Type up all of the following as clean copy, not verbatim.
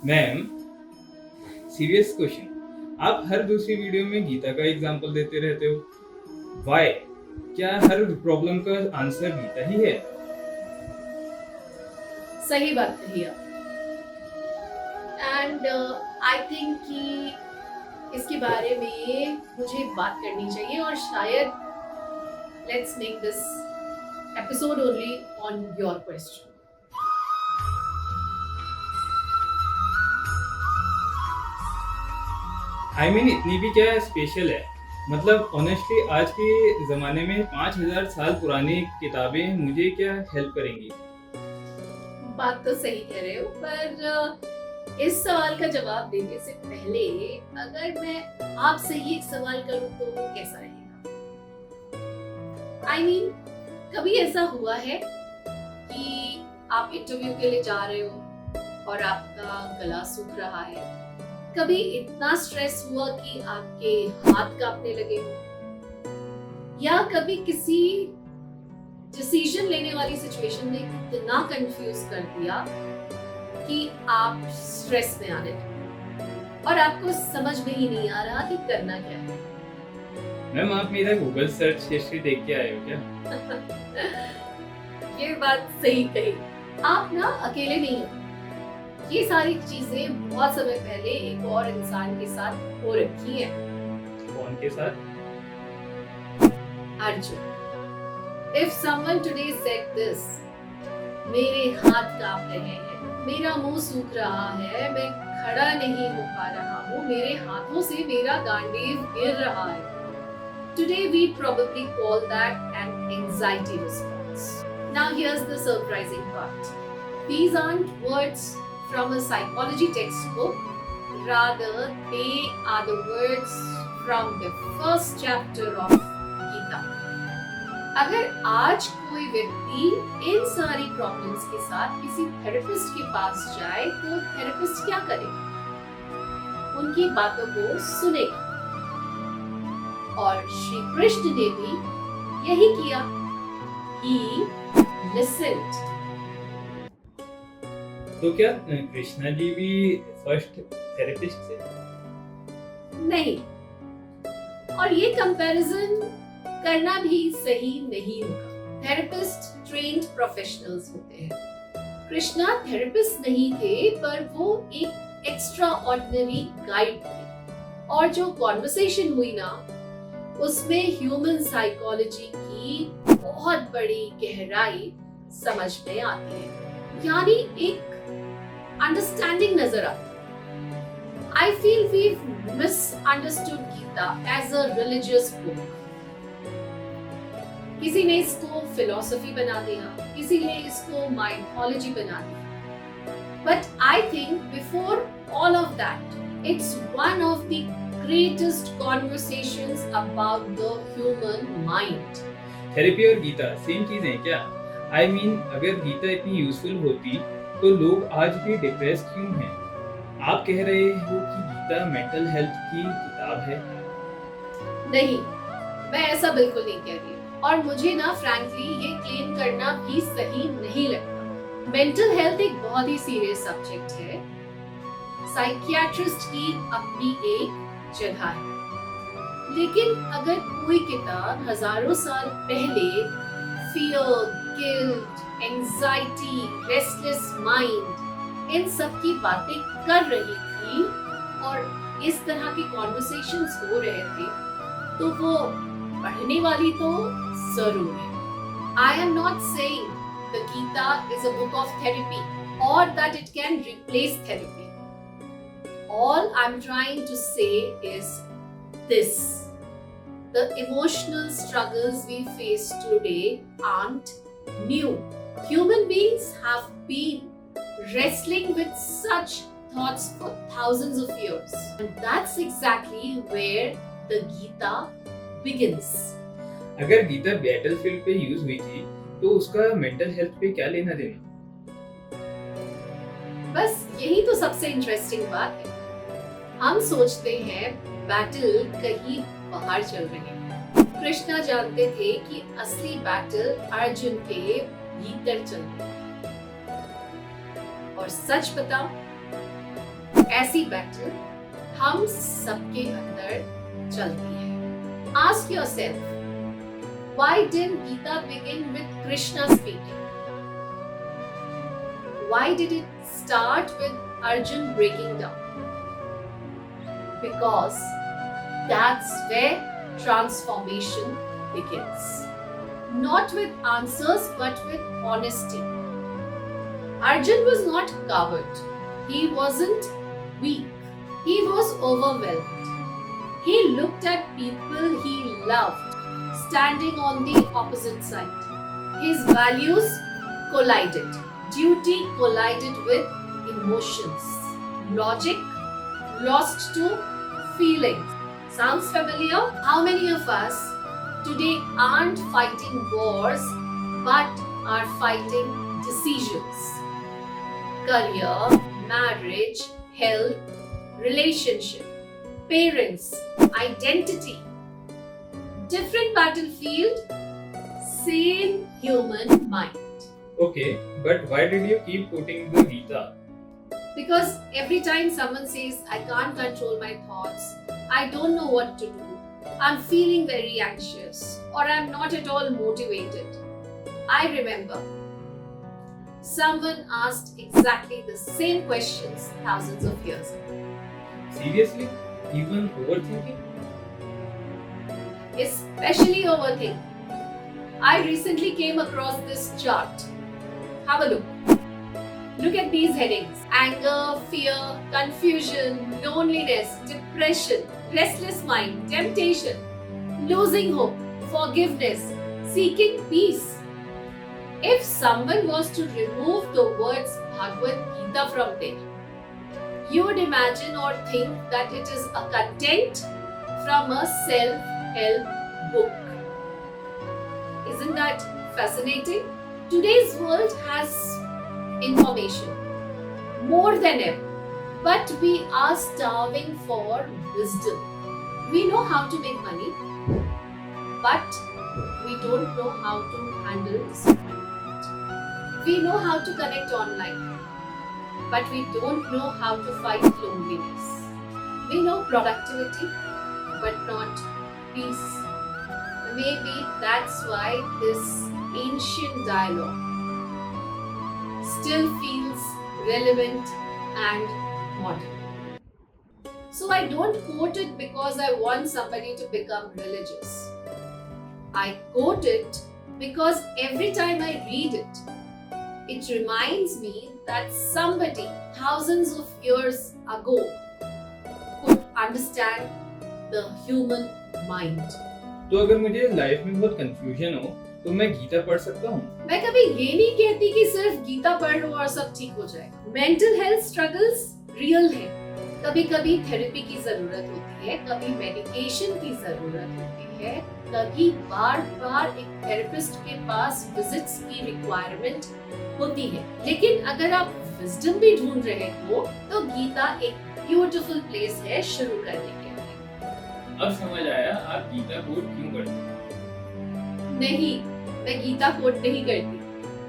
Ma'am, serious question. आप हर दूसरी video में गीता का एग्जांपल देते रहते हो। व्हाई? क्या हर प्रॉब्लम का आंसर गीता ही है? सही बात कही आप। एंड आई थिंक कि इसके बारे में मुझे बात करनी चाहिए और शायद let's make this episode only on your question. I mean इतनी भी क्या स्पेशल है? मतलब ऑनेस्टली आज के ज़माने में 5000 साल पुरानी किताबें मुझे क्या हेल्प करेंगी? बात तो सही कह रहे हो, पर इस सवाल का जवाब देने से पहले अगर मैं आपसे ही एक सवाल करूं तो कैसा रहेगा? आई मीन, कभी ऐसा हुआ है कि आप इंटरव्यू के लिए जा रहे हो और आपका गला सूख रहा है? कभी इतना स्ट्रेस हुआ कि आपके हाथ कांपने लगे हो? या कभी किसी डिसीजन लेने वाली सिचुएशन ने इतना कंफ्यूज कर दिया कि आप स्ट्रेस में आने लगे और आपको समझ में ही नहीं आ रहा कि करना क्या है? मैम, आप मेरा गूगल सर्च हिस्ट्री देख के आए हो क्या? ये बात सही कही। आप ना अकेले नहीं हो। ये सारी चीजें बहुत समय पहले एक और इंसान के साथ हो रखी है। कौन के साथ? Arjun. If someone today said this, मेरे हाथ कांप रहे हैं, मेरा मुंह सूख रहा है, मैं खड़ा नहीं हो पा रहा हूँ, मेरे हाथों से मेरा गांडीव गिर रहा है. Today we probably call that an anxiety response. Now here's the surprising part. These aren't words from a psychology textbook, rather they are the words from the first chapter of Gita. अगर आज कोई व्यक्ति इन सारी problems के साथ किसी therapist के पास जाए तो थेरेपिस्ट क्या करेगा? उनकी बातों को सुनेगा। और श्री कृष्ण ने भी यही किया। He listened. तो क्या कृष्णा जी भी फर्स्ट थेरेपिस्ट थे? नहीं, और ये कंपैरिजन करना भी सही नहीं होगा। थेरेपिस्ट ट्रेन्ड प्रोफेशनल्स होते हैं। कृष्णा थेरेपिस्ट नहीं थे, पर वो एक एक्स्ट्रा ऑर्डिनरी गाइड थे। और जो कॉन्वर्सेशन हुई ना, उसमें ह्यूमन साइकोलॉजी की बहुत बड़ी गहराई समझ में आती है, यानी एक अंडरस्टैंडिंग नजर आती है। I feel we've misunderstood Gita as a religious book. किसी ने इसको फिलॉसफी बना दिया, किसी ने इसको माइथोलॉजी बना दिया। But I think before all of that, it's one of the greatest conversations about the human mind. Therapy और गीता सेम चीज है क्या? आई मीन, अगर गीता इतनी यूजफुल होती तो लोग आज भी डिप्रेस क्यों हैं? आप कह रहे हो कि गीता मेंटल हेल्थ की किताब है? नहीं, मैं ऐसा बिल्कुल नहीं कह रही, और मुझे ना फ्रैंकली ये क्लेम करना भी सही नहीं लगता। मेंटल हेल्थ एक बहुत ही सीरियस सब्जेक्ट है। साइकियाट्रिस्ट की अपनी एक जगह है, लेकिन अगर कोई किताब हजारों साल पहले fear, guilt, anxiety, restless mind, इन सब की बातें कर रही थी और इस तरह के कॉन्वर्सेशंस हो रहे थे, तो वो पढ़ने वाली तो जरूर है। I am not saying the Gita is a book of therapy or that it can replace therapy. All I'm trying to say is this: the emotional struggles we face today aren't new. Human beings have been wrestling with such thoughts for thousands of years. And that's exactly where the Gita begins. अगर Gita battlefield पे use हुई थी तो उसका mental health पे क्या लेना देना? बस यही तो सबसे इंटरेस्टिंग बात है। हम सोचते हैं बैटल कहीं बाहर चल रहे हैं। कृष्णा जानते थे कि असली बैटल अर्जुन के भीतर चल रही है। और सच बताओ, ऐसी बैटल हम सबके अंदर चलती है. Ask yourself, why didn't Gita begin with Krishna speaking? Why did it start with Arjun breaking down? Because that's where transformation begins. Not with answers, but with honesty. Arjun was not coward. He wasn't weak. He was overwhelmed. He looked at people he loved standing on the opposite side. His values collided. Duty collided with emotions. Logic lost to feelings. Sounds familiar? How many of us today aren't fighting wars but are fighting decisions? Career, marriage, health, relationship, parents, identity. Different battlefield, same human mind. Okay, but why did you keep quoting the Gita? Because every time someone says, I can't control my thoughts, I don't know what to do, I'm feeling very anxious, or I'm not at all motivated, I remember someone asked exactly the same questions thousands of years ago. Seriously? Even overthinking? Especially overthinking. I recently came across this chart. Have a look. Look at these headings: anger, fear, confusion, loneliness, depression, restless mind, temptation, losing hope, forgiveness, seeking peace. If someone was to remove the words Bhagavad Gita from there, you would imagine or think that it is a content from a self-help book. Isn't that fascinating? Today's world has information more than ever, but we are starving for wisdom. We know how to make money, but we don't know how to handle disappointment. We know how to connect online, but we don't know how to fight loneliness. We know productivity, but not peace. Maybe that's why this ancient dialogue still feels relevant and modern. So I don't quote it because I want somebody to become religious. I quote it because every time I read it, it reminds me that somebody thousands of years ago could understand the human mind. तो अगर मुझे life में बहुत confusion हो तो मैं गीता पढ़ सकता हूँ? मैं कभी ये नहीं कहती कि सिर्फ गीता पढ़ लो और सब ठीक हो जाए. मेंटल हेल्थ स्ट्रगल्स रियल है. कभी कभी थेरेपी की जरूरत होती है, कभी मेडिकेशन की जरूरत होती है, कभी बार बार एक थेरेपिस्ट के पास विजिट्स की रिक्वायरमेंट होती है. लेकिन अगर आप विजडम भी ढूंढ रहे हो तो गीता एक ब्यूटीफुल प्लेस है शुरू करने के लिए. अब समझ आया आप गीता कोट क्यों करते हैं. नहीं, मैं गीता कोट नहीं करती.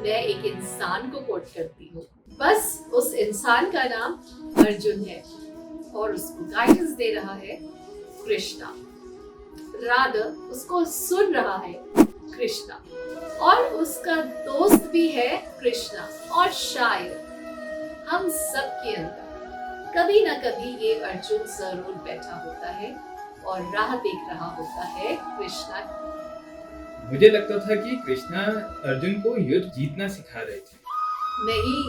मैं एक इंसान को कोट करती हूँ. बस उस इंसान का नाम अर्जुन है और उसको गाइडेंस दे रहा है कृष्णा. राधा उसको सुन रहा है कृष्णा, और उसका दोस्त भी है कृष्णा. और शायद हम सब के अंदर कभी ना कभी ये अर्जुन जरूर बैठा होता है और राह देख रहा होता है कृष्णा. मुझे लगता था कि कृष्णा अर्जुन को युद्ध जीतना सिखा रहे थे. नहीं,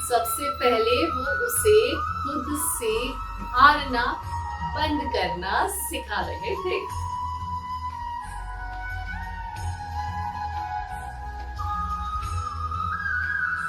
सबसे पहले वो उसे खुद से हारना बंद करना सिखा रहे थे.